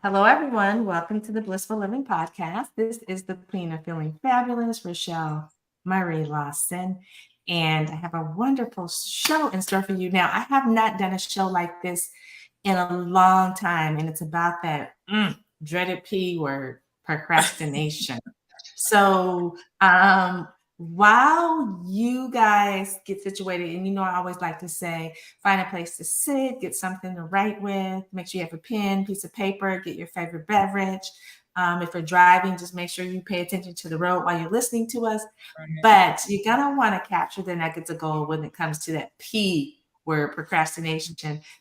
Hello, everyone. Welcome to the Blissful Living Podcast. This is the Queen of Feeling Fabulous, Rochel Marie Lawson. And I have a wonderful show in store for you. Now, I have not done a show like this in a long time, and it's about that dreaded P word, procrastination. So, while you guys get situated, and I always like to say, find a place to sit, get something to write with, make sure you have a pen, piece of paper, get your favorite beverage. If you're driving, just make sure you pay attention to the road while you're listening to us. But you're going to want to capture the nuggets of gold when it comes to that P word, procrastination,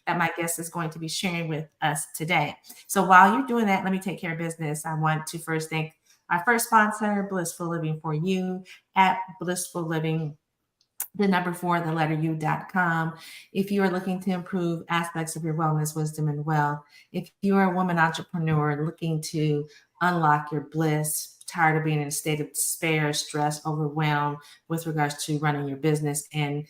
that my guest is going to be sharing with us today. So while you're doing that, let me take care of business. I want to first thank our first sponsor, Blissful Living for You, at Blissful Living, the number 4, the letter U.com. If you are looking to improve aspects of your wellness, wisdom, and wealth, if you are a woman entrepreneur looking to unlock your bliss, tired of being in a state of despair, stress, overwhelmed with regards to running your business and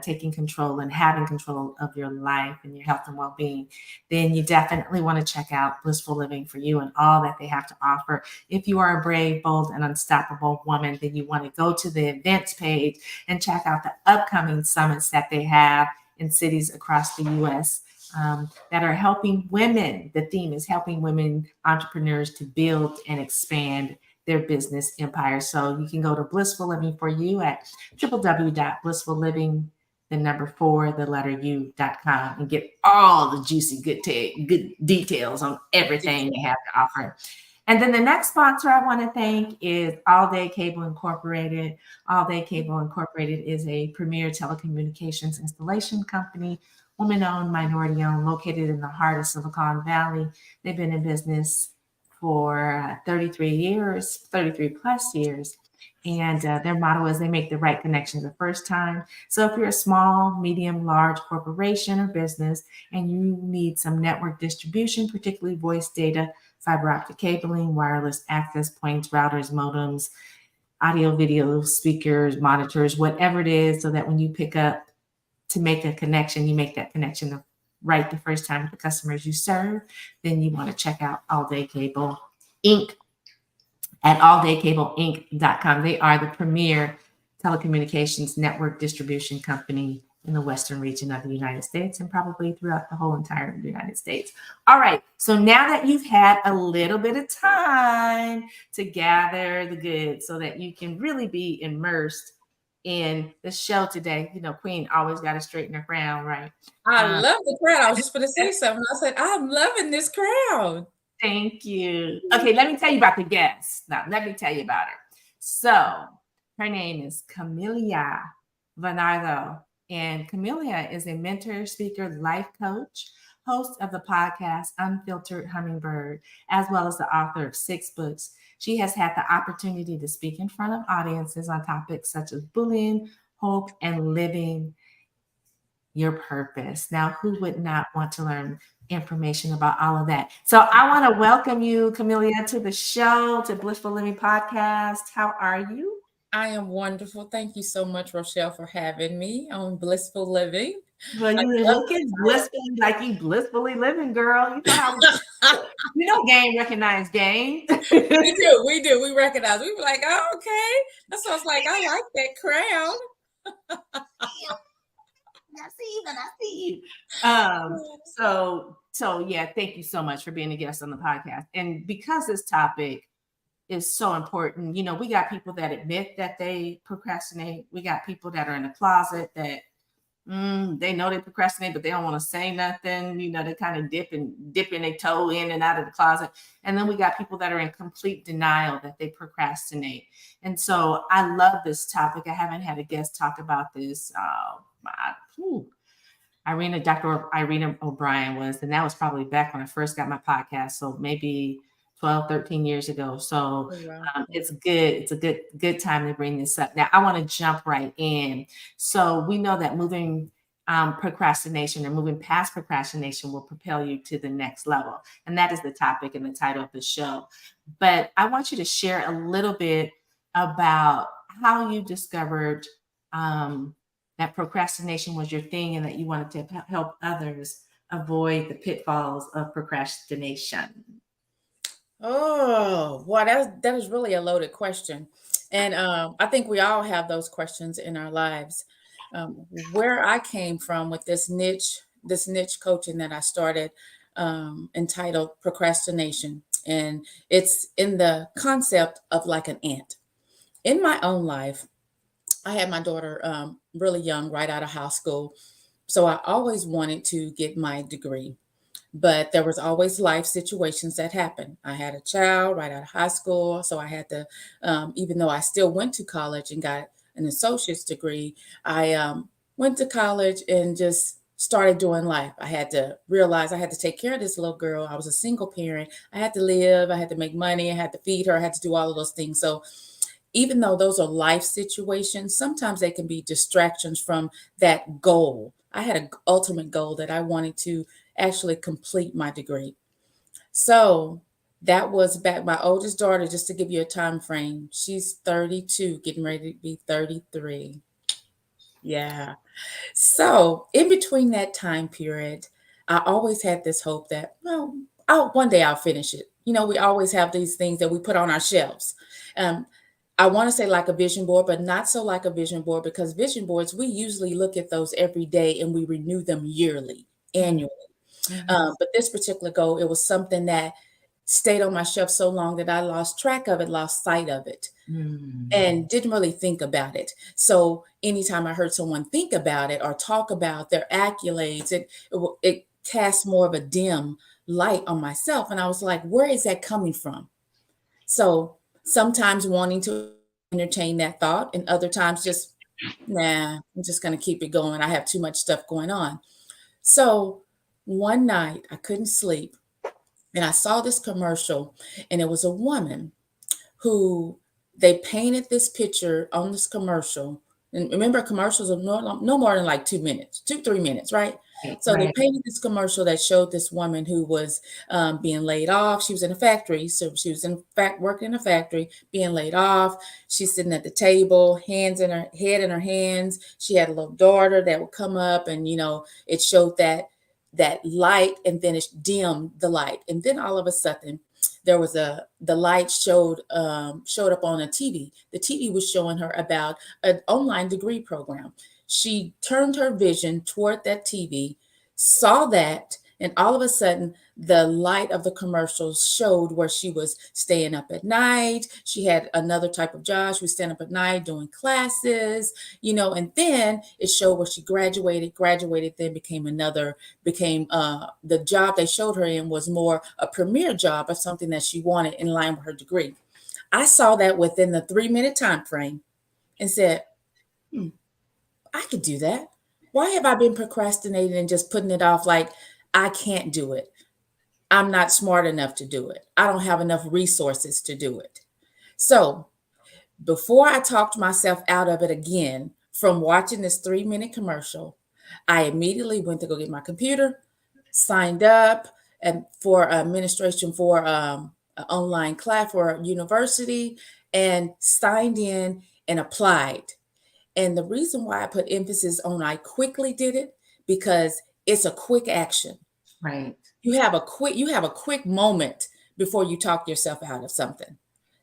taking control and having control of your life and your health and well-being, then you definitely want to check out Blissful Living for You and all that they have to offer. If you are a brave, bold, and unstoppable woman, then you want to go to the events page and check out the upcoming summits that they have in cities across the U.S. That are helping women. The theme is helping women entrepreneurs to build and expand their business empire. So you can go to Blissful Living for You at www.blissfulliving, the number 4, the letter U.com, and get all the juicy, good details on everything they have to offer. And then the next sponsor I want to thank is All Day Cable Incorporated. All Day Cable Incorporated is a premier telecommunications installation company, woman-owned, minority-owned, located in the heart of Silicon Valley. They've been in business for 33 plus years. And their motto is they make the right connection the first time. So if you're a small, medium, large corporation or business and you need some network distribution, particularly voice data, fiber optic cabling, wireless access points, routers, modems, audio, video, speakers, monitors, whatever it is, so that when you pick up to make a connection, you make that connection right the first time with the customers you serve, then you want to check out All Day Cable Inc. at alldaycableinc.com. They are the premier telecommunications network distribution company in the western region of the United States and probably throughout the whole entire United States. All right, so now that you've had a little bit of time to gather the goods so that you can really be immersed in the show today, Queen always got to straighten her crown, right? I love the crowd. I was just going to say something. I said, I'm loving this crowd. Thank you. Okay, let me tell you about the guest. Now, let me tell you about her. So, her name is Camellia Varnado. And Camellia is a mentor, speaker, life coach, host of the podcast Unfiltered Hummingbird, as well as the author of 6 books. She has had the opportunity to speak in front of audiences on topics such as bullying, hope, and living your purpose. Now, who would not want to learn information about all of that? So I want to welcome you, Camellia, to the show, to Blissful Living Podcast. How are you? I am wonderful. Thank you so much, Rochelle, for having me on Blissful Living. Well, you're looking blissfully like you blissfully living, girl. You know how game recognize game. We do. We recognize. We were like, oh, okay. That sounds like I like that crown. I see you. So yeah, thank you so much for being a guest on the podcast. And because this topic is so important, we got people that admit that they procrastinate. We got people that are in the closet that they know they procrastinate, but they don't want to say nothing. They kind of dipping their toe in and out of the closet. And then we got people that are in complete denial that they procrastinate. And so I love this topic. I haven't had a guest talk about this. Dr. Irina O'Brien was, and that was probably back when I first got my podcast. So maybe 12, 13 years ago. So it's good. It's a good time to bring this up. Now, I want to jump right in. So we know that moving procrastination or moving past procrastination will propel you to the next level. And that is the topic and the title of the show. But I want you to share a little bit about how you discovered that procrastination was your thing and that you wanted to help others avoid the pitfalls of procrastination? Oh, boy, that is really a loaded question. And I think we all have those questions in our lives. Where I came from with this niche coaching that I started, entitled Procrastination. And it's in the concept of like an ant. In my own life, I had my daughter really young, right out of high school. So I always wanted to get my degree, but there was always life situations that happened. I had a child right out of high school, so I had to, even though I still went to college and got an associate's degree, I went to college and just started doing life. I had to realize I had to take care of this little girl. I was a single parent. I had to live. I had to make money. I had to feed her. I had to do all of those things. So even though those are life situations, sometimes they can be distractions from that goal. I had an ultimate goal that I wanted to actually complete my degree. So that was back my oldest daughter, just to give you a time frame. She's 32, getting ready to be 33. Yeah. So in between that time period, I always had this hope that, well, one day I'll finish it. We always have these things that we put on our shelves. Um, I want to say like a vision board, but not so like a vision board, because vision boards, we usually look at those every day and we renew them yearly, annually. Mm-hmm. But this particular goal, it was something that stayed on my shelf so long that I lost track of it, lost sight of it, Mm. and didn't really think about it. So anytime I heard someone think about it or talk about their accolades, it cast more of a dim light on myself. And I was like, where is that coming from? So sometimes wanting to entertain that thought, and other times just, nah, I'm just going to keep it going. I have too much stuff going on. So one night I couldn't sleep and I saw this commercial, and it was a woman who they painted this picture on this commercial. And remember, commercials are no more than like 2 minutes, 3 minutes, right? Right, So they right. painted this commercial that showed this woman who was being laid off. She was in a factory. So she was in fact working in a factory, being laid off. She's sitting at the table, hands in her head in her hands. She had a little daughter that would come up, and it showed that light, and then it dimmed the light. And then all of a sudden there was the light showed up on a TV. The TV was showing her about an online degree program. She turned her vision toward that TV, saw that, and all of a sudden the light of the commercials showed where she was staying up at night. She had another type of job. She was staying up at night doing classes, and then it showed where she graduated, then became the job they showed her in was more a premier job of something that she wanted in line with her degree. I saw that within the 3 minute time frame and said, hmm, I could do that. Why have I been procrastinating and just putting it off like I can't do it? I'm not smart enough to do it. I don't have enough resources to do it. So before I talked myself out of it again from watching this 3 minute commercial, I immediately went to go get my computer, signed up and for administration for an online class for a university, and signed in and applied. And the reason why I put emphasis on I quickly did it, because it's a quick action. Right. You have a quick moment before you talk yourself out of something,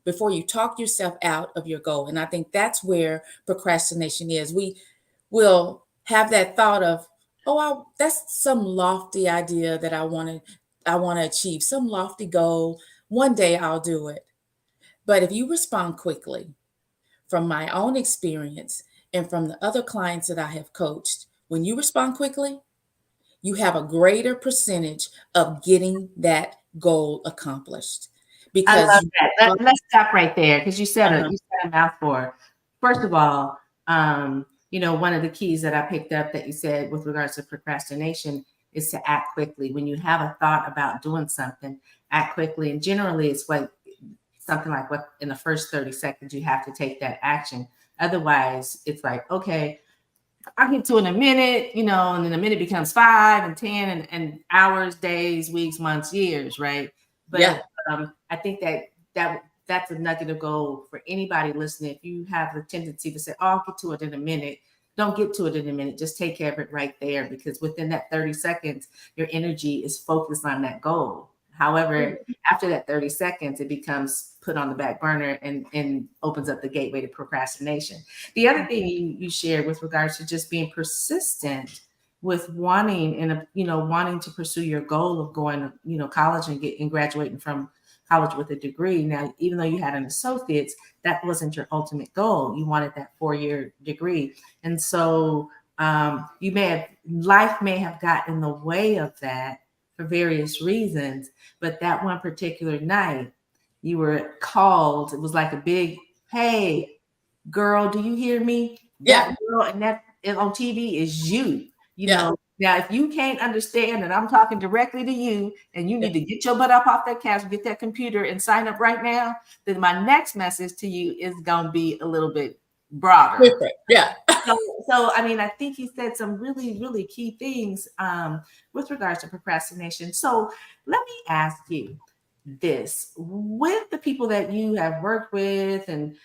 before you talk yourself out of your goal. And I think that's where procrastination is. We will have that thought of, oh, that's some lofty idea that I want to achieve, some lofty goal. One day I'll do it. But if you respond quickly, from my own experience and from the other clients that I have coached, when you respond quickly, you have a greater percentage of getting that goal accomplished, I because love you that. Let's stop right there because uh-huh. you said a mouthful. First of all, one of the keys that I picked up that you said with regards to procrastination is to act quickly. When you have a thought about doing something, act quickly. And generally, it's something like what in the first 30 seconds you have to take that action. Otherwise, it's like, okay, I'll get to it in a minute, and then a minute becomes 5 and 10 and hours, days, weeks, months, years, right? Yeah. But I think that's a nugget of gold for anybody listening. If you have the tendency to say, oh, I'll get to it in a minute, don't get to it in a minute. Just take care of it right there, because within that 30 seconds, your energy is focused on that goal. However, after that 30 seconds, it becomes put on the back burner and opens up the gateway to procrastination. The other thing you shared with regards to just being persistent with wanting and wanting to pursue your goal of going to college and graduating from college with a degree. Now, even though you had an associate's, that wasn't your ultimate goal. You wanted that 4-year degree, and so you may have life may have got in the way of that for various reasons. But that one particular night, you were called. It was like a big, hey, girl, do you hear me? Yeah. That girl and that on TV is you. Yeah. Now if you can't understand that I'm talking directly to you and you Yeah. need to get your butt up off that couch, get that computer and sign up right now, then my next message to you is gonna be a little bit broader. Different. Yeah. So, so I mean, I think he said some really, really key things with regards to procrastination. So let me ask you this: with the people that you have worked with, and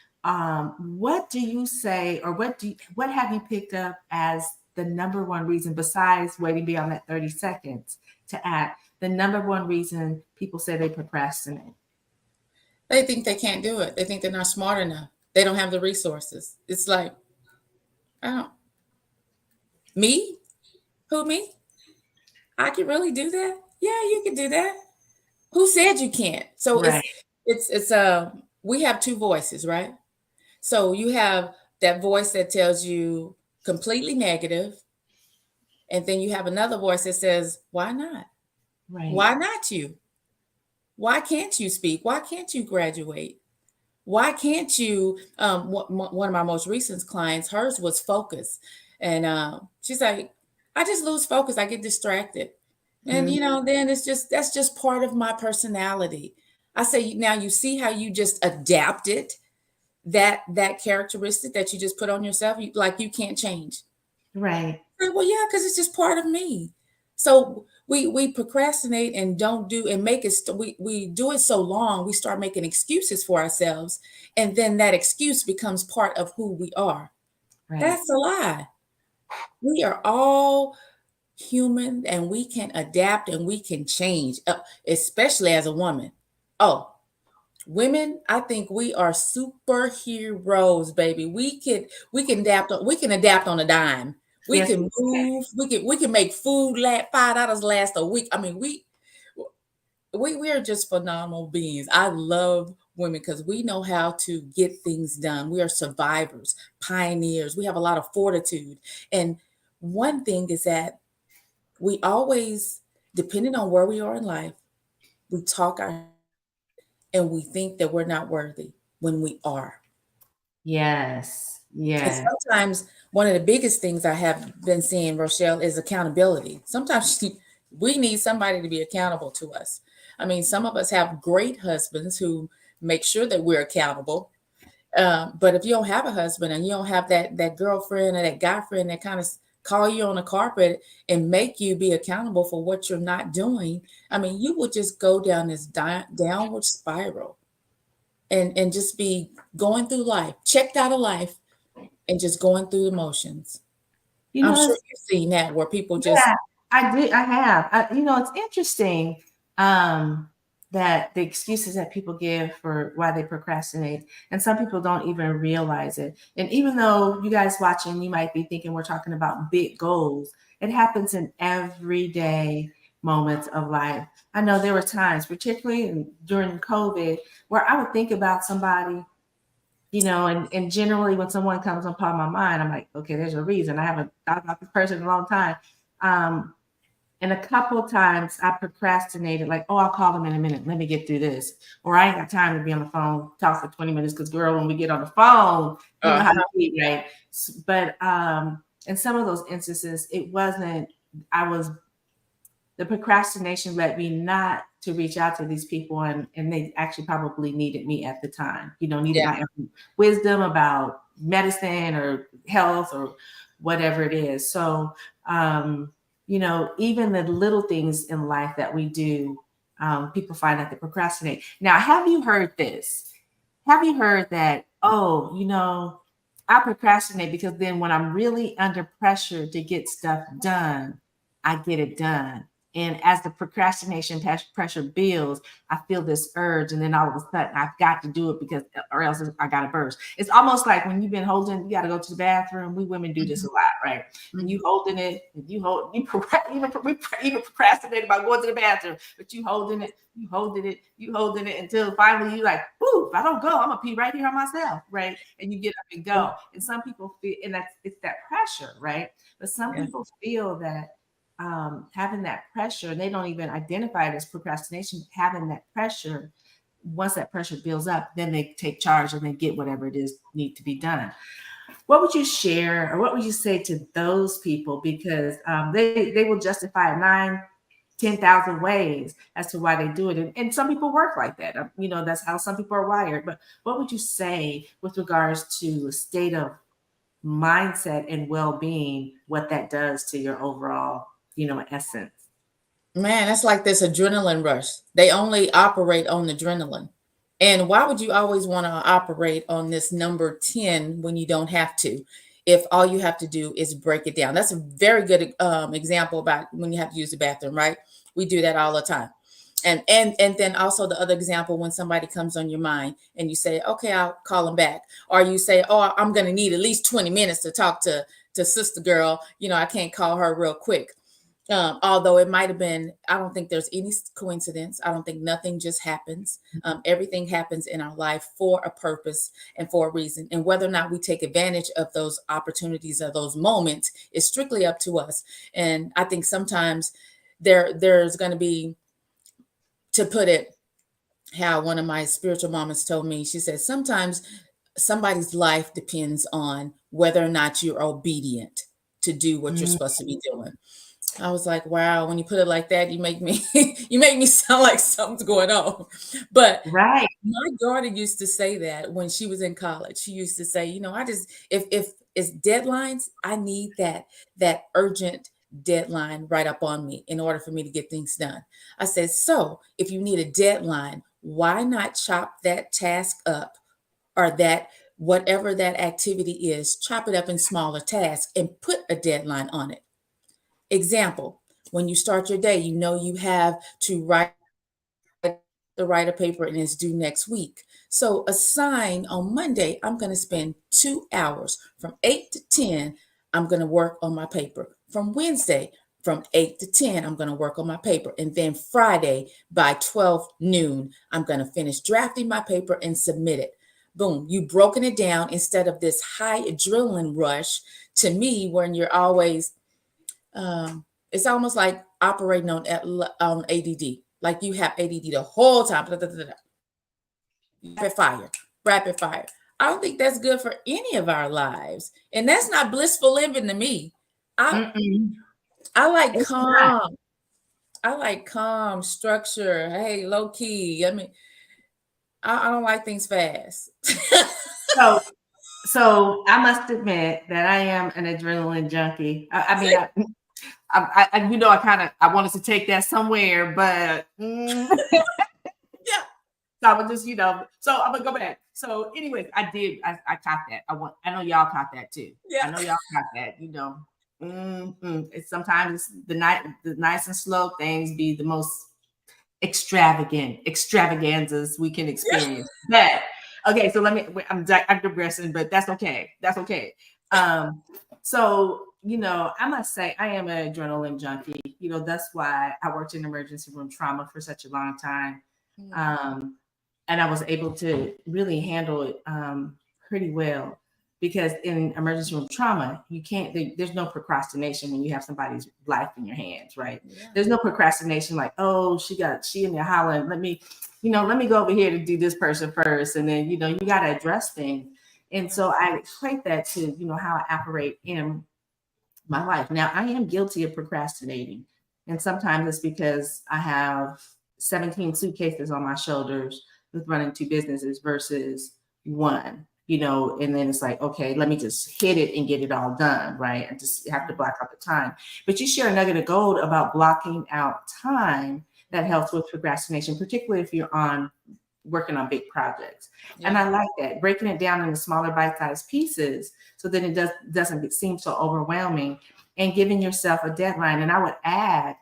what do you say, or what have you picked up as the number one reason, besides waiting beyond that 30 seconds to act, the number one reason people say they procrastinate? They think they can't do it. They think they're not smart enough. They don't have the resources. It's like, I don't, me? Who, me? I can really do that? Yeah, you can do that. Who said you can't? So Right, it's we have two voices, right? So you have that voice that tells you completely negative, and then you have another voice that says, why not? right. Why not you? Why can't you speak? Why can't you graduate? Why can't you? One of my most recent clients, hers was focus, and she's like, I just lose focus. I get distracted, and Mhm. then that's just part of my personality. I say, now you see how you just adapted that characteristic that you just put on yourself. Like you can't change. Right. Well, yeah, because it's just part of me. So we procrastinate and don't do and make it. We do it so long, we start making excuses for ourselves, and then that excuse becomes part of who we are. Right. That's a lie. We are all human, and we can adapt and we can change, especially as a woman. Oh, women, I think we are superheroes, baby. We can adapt on a dime. We Yes. can move. We can make food $5 last a week. I mean, we are just phenomenal beings. I love women because we know how to get things done. We are survivors, pioneers. We have a lot of fortitude. And one thing is that we always, depending on where we are in life, we talk our and we think that we're not worthy when we are. Yes. And Yes. sometimes one of the biggest things I have been seeing, Rochelle, is accountability. Sometimes we need somebody to be accountable to us. I mean, some of us have great husbands who make sure that we're accountable. But if you don't have a husband and you don't have that girlfriend or that guy friend that kind of call you on the carpet and make you be accountable for what you're not doing, I mean, you would just go down this downward spiral and just be going through life, checked out of life, and just going through the motions. You I'm know, sure it's you've seen that where people just, Yeah, I did. I have. It's interesting um, that the excuses that people give for why they procrastinate, and some people don't even realize it. And even though you guys watching, you might be thinking we're talking about big goals, it happens in everyday moments of life. I know there were times, particularly during COVID, where I would think about somebody, and generally when someone comes upon my mind, I'm like, okay, there's a reason. I haven't thought about this person in a long time. Um, and a couple of times I procrastinated, like, oh, I'll call them in a minute. Let me get through this. Or I ain't got time to be on the phone, talk for 20 minutes. Because, girl, when we get on the phone, you know how to uh-huh. be, right? But in some of those instances, it wasn't, I was the procrastination led me not to reach out to these people, and they actually probably needed me at the time, needed Yeah, my wisdom about medicine or health or whatever it is. So even the little things in life that we do, people find that they procrastinate. Now, have you heard this? Have you heard that, oh, I procrastinate because then when I'm really under pressure to get stuff done, I get it done. And as the procrastination pressure builds, I feel this urge, and then all of a sudden I've got to do it because, or else I got to burst. It's almost like when you've been holding, you got to go to the bathroom. We women do this a Mhm. lot, right? And you Mhm. holding it, and you hold, you even procrastinate about going to the bathroom, but you holding it, you holding it until finally you like, whoo, if I don't go, I'm gonna pee right here on myself, right? And you get up and go. And some people feel, and that's it's that pressure, right? But some Yeah. people feel that having that pressure, they don't even identify it as procrastination, having that pressure, once that pressure builds up, then they take charge and they get whatever it is need to be done. What would you share, or what would you say to those people? Because they will justify 10,000 ways as to why they do it. And some people work like that. That's how some people are wired. But what would you say with regards to a state of mindset and well-being, what that does to your overall, essence? Man, that's like this adrenaline rush. They only operate on adrenaline. And why would you always want to operate on this number 10 when you don't have to? If all you have to do is break it down. That's a very good example about when you have to use the bathroom, right? We do that all the time. And then also the other example, when somebody comes on your mind and you say, okay, I'll call them back. Or you say, oh, I'm going to need at least 20 minutes to talk to sister girl. I can't call her real quick. Although it might have been, I don't think there's any coincidence. I don't think nothing just happens. Everything happens in our life for a purpose and for a reason. And whether or not we take advantage of those opportunities or those moments is strictly up to us. And I think sometimes there's going to be, to put it how one of my spiritual mamas told me, she said, sometimes somebody's life depends on whether or not you're obedient to do what you're Mm, supposed to be doing. I was like, wow, when you put it like that, you make me you make me sound like something's going on. But right. my daughter used to say that when she was in college. She used to say, I just if it's deadlines, I need that urgent deadline right up on me in order for me to get things done. I said, so if you need a deadline, why not chop that task up, or that whatever that activity is, chop it up in smaller tasks and put a deadline on it. Example, when you start your day, you have to write the writer paper and it's due next week. So assign on Monday, I'm going to spend 2 hours from 8 to 10. I'm going to work on my paper. From Wednesday, from 8 to 10, I'm going to work on my paper. And then Friday by 12 noon, I'm going to finish drafting my paper and submit it. Boom, you've broken it down instead of this high adrenaline rush to me when you're always it's almost like operating on ADD. Like you have ADD the whole time. Rapid fire, rapid fire. I don't think that's good for any of our lives, and that's not blissful living to me. I Mm-mm. I like It's not. calm. I like calm structure. Hey, low key. I mean, I don't like things fast. So, so I must admit that I am an adrenaline junkie. I mean, I kind of I wanted to take that somewhere, but Yeah, so I would just, so I'm gonna go back. So, anyways, I caught that. I know y'all caught that too. I yeah, know y'all caught that. It's sometimes the nice and slow things be the most extravaganzas we can yeah. experience. But okay, so I'm digressing, but that's okay. That's okay. So I must say I am an adrenaline junkie. That's why I worked in emergency room trauma for such a long time. Mhm. Um, and I was able to really handle it pretty well because in emergency room trauma, you can't. There's no procrastination when you have somebody's life in your hands, right? Yeah. There's no procrastination like, oh, she in there hollering. Let me go over here to do this person first, and then you got to address things. And Yeah. so I equate that to how I operate in my life. Now, I am guilty of procrastinating. And sometimes it's because I have 17 suitcases on my shoulders with running two businesses versus one, and then it's like, okay, let me just hit it and get it all done, right? I just have to block out the time. But you share a nugget of gold about blocking out time that helps with procrastination, particularly if you're on working on big projects. And Yeah. I like that, breaking it down into smaller bite-sized pieces so that it doesn't seem so overwhelming, and giving yourself a deadline. And I would add,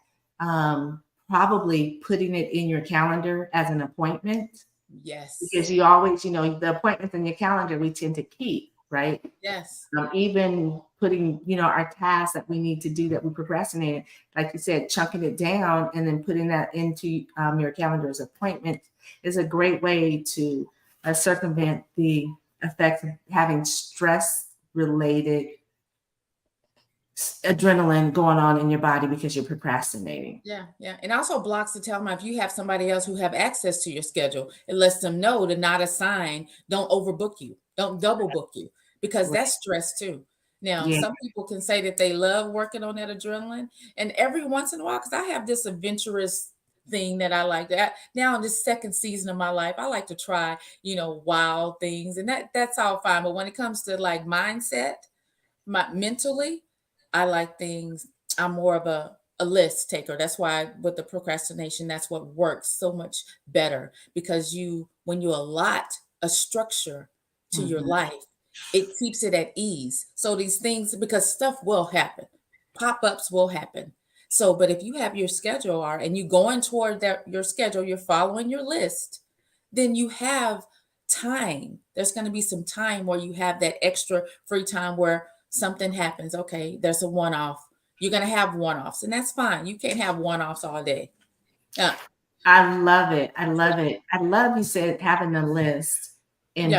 probably putting it in your calendar as an appointment, Yes. because you always, the appointments in your calendar we tend to keep, right? Yes. Even putting, our tasks that we need to do that we procrastinated, like you said, chunking it down and then putting that into your calendar as appointment is a great way to circumvent the effects of having stress related adrenaline going on in your body because you're procrastinating. Yeah, yeah. And also blocks the time if you have somebody else who have access to your schedule, it lets them know to not assign, don't overbook you, don't double book you, because Right. that's stress too. Now, Yeah. some people can say that they love working on that adrenaline, and every once in a while, because I have this adventurous thing that I like that now in this second season of my life, I like to try, wild things, and that's all fine. But when it comes to like mindset, mentally, I like things. I'm more of a list taker. That's why with the procrastination, that's what works so much better, because when you allot a structure to your Mhm. life, it keeps it at ease. So these things, because stuff will happen, pop-ups will happen. So, but if you have your schedule and you going toward your schedule, you're following your list, then you have time. There's going to be some time where you have that extra free time where something happens. Okay, there's a one off. You're going to have one offs, and that's fine. You can't have one offs all day. Uh, I love it. I love it. I love you said having a list and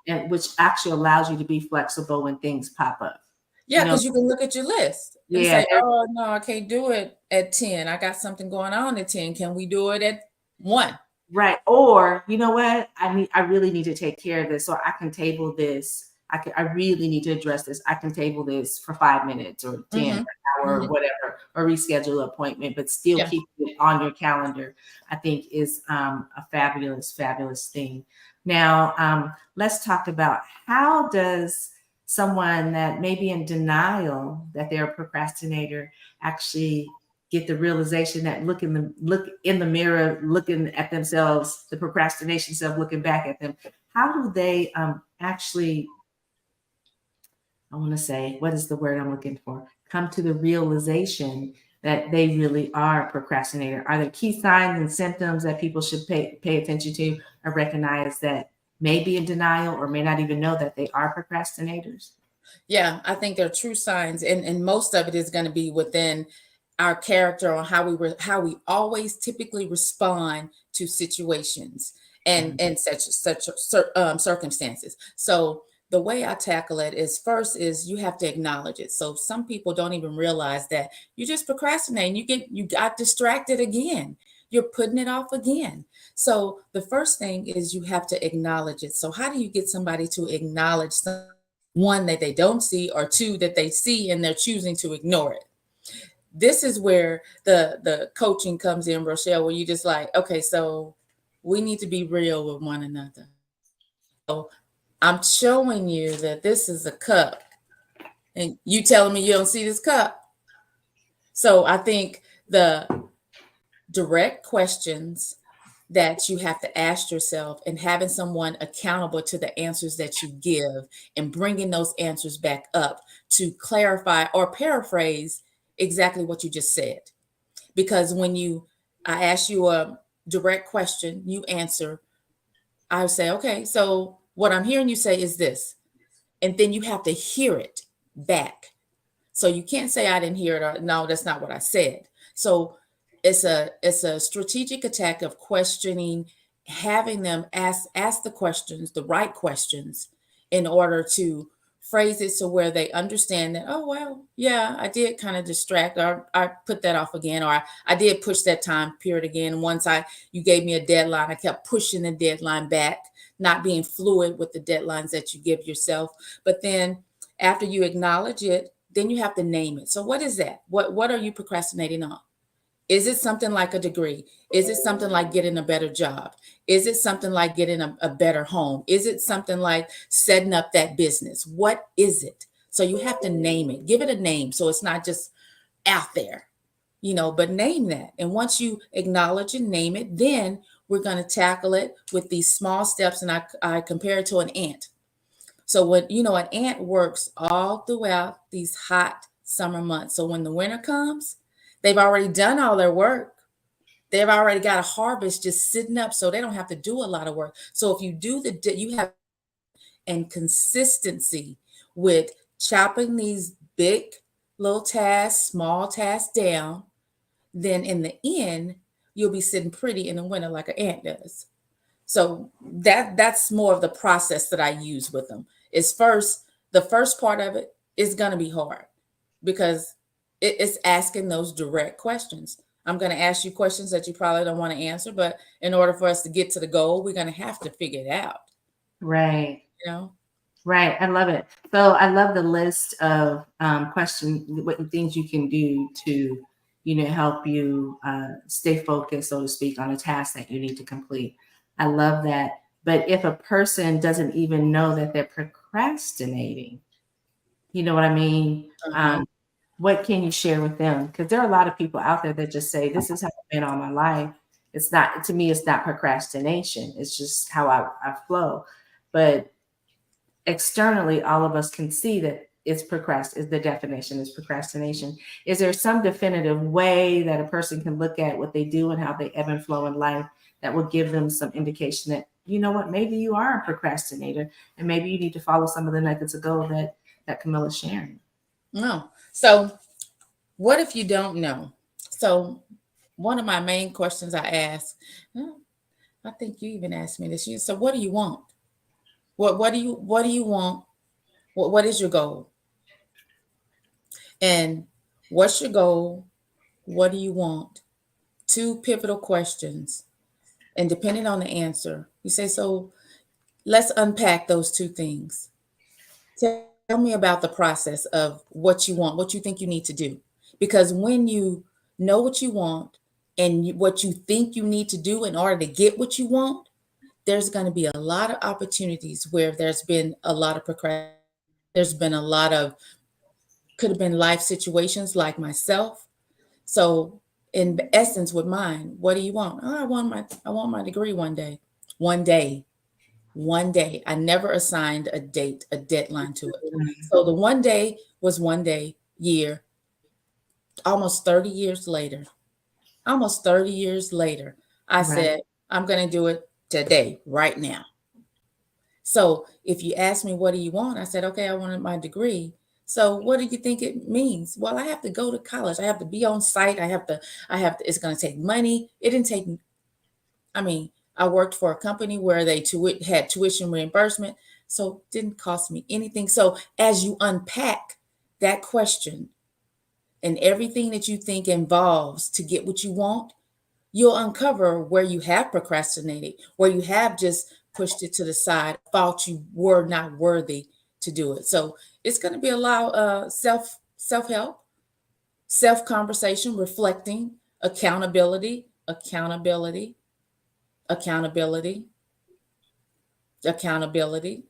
yeah. which actually allows you to be flexible when things pop up. Yeah, You know, because you can look at your list and yeah, say, oh, no, I can't do it at 10. I got something going on at 10. Can we do it at 1? right. Or you know what? I really need to take care of this, so I can table this. I really need to address this. I can table this for 5 minutes or 10 or Mm-hmm. an hour or Mm-hmm. whatever, or reschedule an appointment, but still Yeah. keep it on your calendar. I think is a fabulous, fabulous thing. Now, let's talk about how does someone that may be in denial that they're a procrastinator actually get the realization that look in the mirror, looking at themselves, the procrastination self looking back at them. How do they actually, I want to say, what is the word I'm looking for? Come to the realization that they really are a procrastinator. Are there key signs and symptoms that people should pay attention to or recognize that may be in denial or may not even know that they are procrastinators? Yeah, I think they're true signs, and most of it is going to be within our character on how we always typically respond to situations and Mhm. circumstances. So the way I tackle it is first is you have to acknowledge it. So some people don't even realize that you just procrastinating. You got distracted again. You're putting it off again. So the first thing is you have to acknowledge it. So how do you get somebody to acknowledge one that they don't see, or two that they see and they're choosing to ignore it? This is where the coaching comes in, Rochelle, where you just like, okay, so we need to be real with one another. So I'm showing you that this is a cup, and you telling me you don't see this cup. So I think the direct questions that you have to ask yourself, and having someone accountable to the answers that you give, and bringing those answers back up to clarify or paraphrase exactly what you just said. Because I ask you a direct question, you answer, I say, okay, so what I'm hearing you say is this. And then you have to hear it back. So you can't say I didn't hear it, or no, that's not what I said. So it's a strategic attack of questioning, having them ask the questions, the right questions, in order to phrase it so where they understand that, oh well, yeah, I did kind of distract, or I put that off again, or I did push that time period again. Once you gave me a deadline, I kept pushing the deadline back, not being fluid with the deadlines that you give yourself. But then after you acknowledge it, then you have to name it. So what is that? What are you procrastinating on? Is it something like a degree? Is it something like getting a better job? Is it something like getting a better home? Is it something like setting up that business? What is it? So you have to name it, give it a name, so it's not just out there, but name that. And once you acknowledge and name it, then we're going to tackle it with these small steps. And I compare it to an ant. So when an ant works all throughout these hot summer months. So when the winter comes, they've already done all their work. They've already got a harvest just sitting up, so they don't have to do a lot of work. So if you you have and consistency with chopping these big little tasks, small tasks down, then in the end, you'll be sitting pretty in the winter like an ant does. So that's more of the process that I use with them. Is first the first part of it is going to be hard because it's asking those direct questions. I'm going to ask you questions that you probably don't want to answer, but in order for us to get to the goal, we're going to have to figure it out. Right. You know? Right. I love it. So I love the list of questions, what things you can do to, help you stay focused, so to speak, on a task that you need to complete. I love that. But if a person doesn't even know that they're procrastinating, you know what I mean? Uh-huh. What can you share with them? Because there are a lot of people out there that just say, this is how I've been all my life. It's not, to me, it's not procrastination. It's just how I flow. But externally, all of us can see that is the definition is procrastination. Is there some definitive way that a person can look at what they do and how they ebb and flow in life that will give them some indication that, you know what, maybe you are a procrastinator and maybe you need to follow some of the nuggets of gold that Camilla's sharing? No. So what if you don't know? So one of my main questions I ask, I think you even asked me this. So what do you want? What do you want? What is your goal? And what's your goal? What do you want? Two pivotal questions. And depending on the answer, you say, so let's unpack those two things. Tell me about the process of what you want, what you think you need to do. Because when you know what you want and what you think you need to do in order to get what you want, there's going to be a lot of opportunities where there's been a lot of procrastination. There's been a lot of, could have been life situations like myself. So in essence with mine, what do you want? Oh, I want my degree one day. One day. One day. I never assigned a date, a deadline to it. So the one day was one day, year, almost 30 years later. Almost 30 years later, I Right. said, I'm going to do it today, right now. So if you ask me, what do you want? I said, okay, I wanted my degree. So what do you think it means? Well, I have to go to college. I have to be on site. It's going to take money. It didn't take, I mean, I worked for a company where they had tuition reimbursement. So it didn't cost me anything. So as you unpack that question and everything that you think involves to get what you want, you'll uncover where you have procrastinated, where you have just pushed it to the side, thought you were not worthy to do it. So it's going to be a lot of self-help, self-conversation, reflecting, accountability, accountability, accountability, accountability.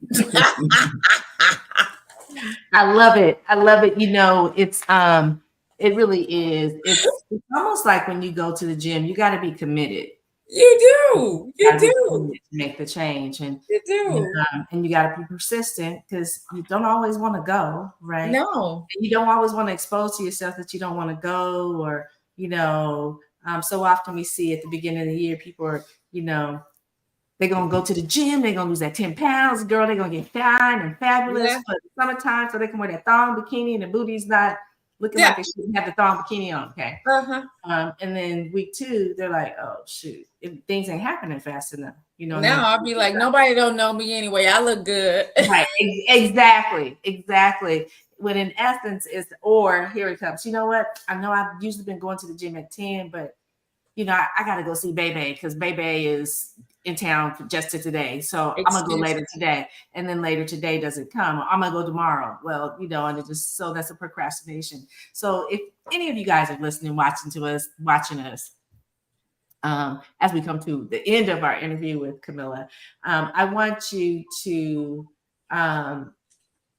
I love it. I love it. It really is. It's almost like when you go to the gym, you got to be committed. You You do. You got to be do. committed to make the change, You do. and you got to be persistent because you don't always want to go, right? No. And you don't always want to expose to yourself that you don't want to go, or so often we see at the beginning of the year, people are, they're gonna go to the gym, they're gonna lose that 10 pounds, girl, they're gonna get fine and fabulous Yeah. for the summertime so they can wear that thong bikini and the booty's not looking Yeah. like they shouldn't have the thong bikini on. Okay. Uh-huh. And then week 2, they're like, oh shoot, things ain't happening fast enough. And Now then I'll be like, nobody don't know me anyway. I look good. right, exactly. When in essence is, or here it comes. You know what? I know I've usually been going to the gym at 10, but I gotta go see Bebe because Bebe is in town just to today. So I'm gonna go later Excuses. today. And then later today doesn't come. Or I'm gonna go tomorrow. Well, and it just, so that's a procrastination. So if any of you guys are listening, watching us, as we come to the end of our interview with Camilla, I want you to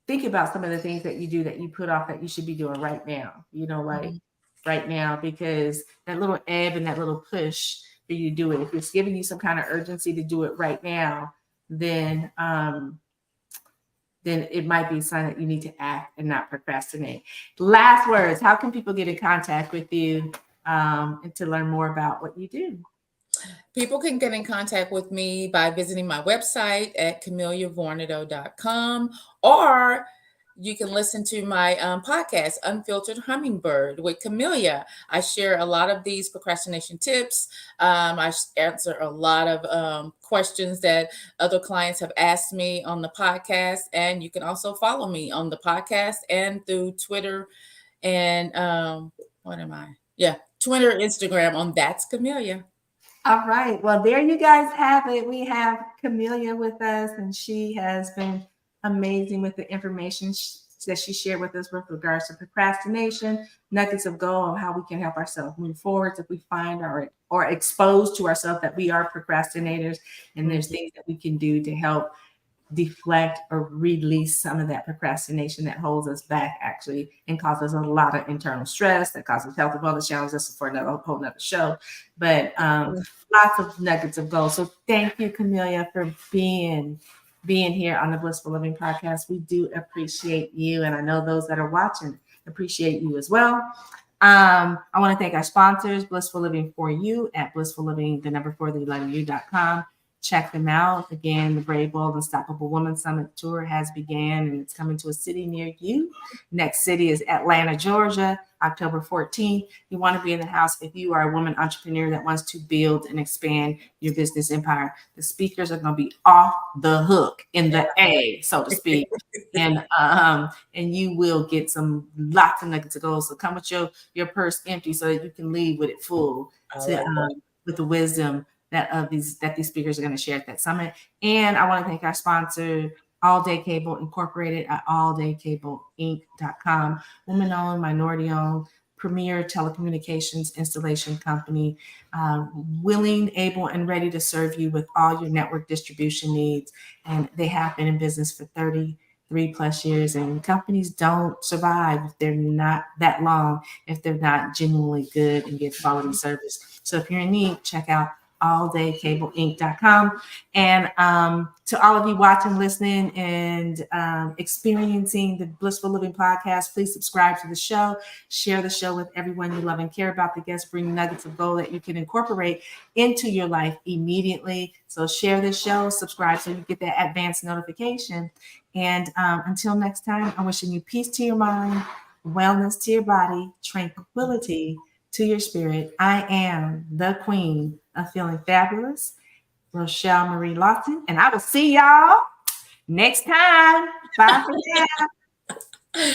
think about some of the things that you do that you put off that you should be doing right now, like Mhm. right now, because that little ebb and that little push for you to do it. If it's giving you some kind of urgency to do it right now, then it might be a sign that you need to act and not procrastinate. Last words. How can people get in contact with you and to learn more about what you do? People can get in contact with me by visiting my website at CameliaVarnado.com, or you can listen to my podcast, Unfiltered Hummingbird with Camellia. I share a lot of these procrastination tips. I answer a lot of questions that other clients have asked me on the podcast. And you can also follow me on the podcast and through Twitter and what am I? Yeah, Twitter, Instagram on That's Camellia. All right. Well, there you guys have it. We have Camellia with us, and she has been amazing with the information that she shared with us with regards to procrastination, nuggets of gold on how we can help ourselves move forward if we find or exposed to ourselves that we are procrastinators, and there's things that we can do to help deflect or release some of that procrastination that holds us back actually and causes a lot of internal stress that causes health and wellness challenges. This is for another whole nother show, but lots of nuggets of gold. So thank you, Camellia, for being here on the Blissful Living podcast. We do appreciate you, and I know those that are watching appreciate you as well. I want to thank our sponsors, Blissful Living for You at Blissful Living, the number 4, the letter U.com. Check them out. Again, the Brave, Bold, Unstoppable Woman Summit Tour has began, and it's coming to a city near you. Next city is Atlanta, Georgia, October 14th. You want to be in the house if you are a woman entrepreneur that wants to build and expand your business empire. The speakers are going to be off the hook in the A, so to speak. And you will get some lots of nuggets of gold. So come with your purse empty so that you can leave with it full with the wisdom that these speakers are going to share at that summit. And I want to thank our sponsor, All Day Cable Incorporated at alldaycableinc.com, woman-owned, minority-owned, premier telecommunications installation company, willing, able, and ready to serve you with all your network distribution needs. And they have been in business for 33 plus years, and companies don't survive if they're not that long, if they're not genuinely good and give quality service. So if you're in need, check out alldaycableinc.com. And to all of you watching, listening, and experiencing the Blissful Living podcast, please subscribe to the show. Share the show with everyone you love and care about. The guests bring nuggets of gold that you can incorporate into your life immediately. So share this show, subscribe so you get that advanced notification. And until next time, I'm wishing you peace to your mind, wellness to your body, tranquility to your spirit. I am the queen of feeling fabulous, Rochel Marie Lawson, and I will see y'all next time. Bye for now.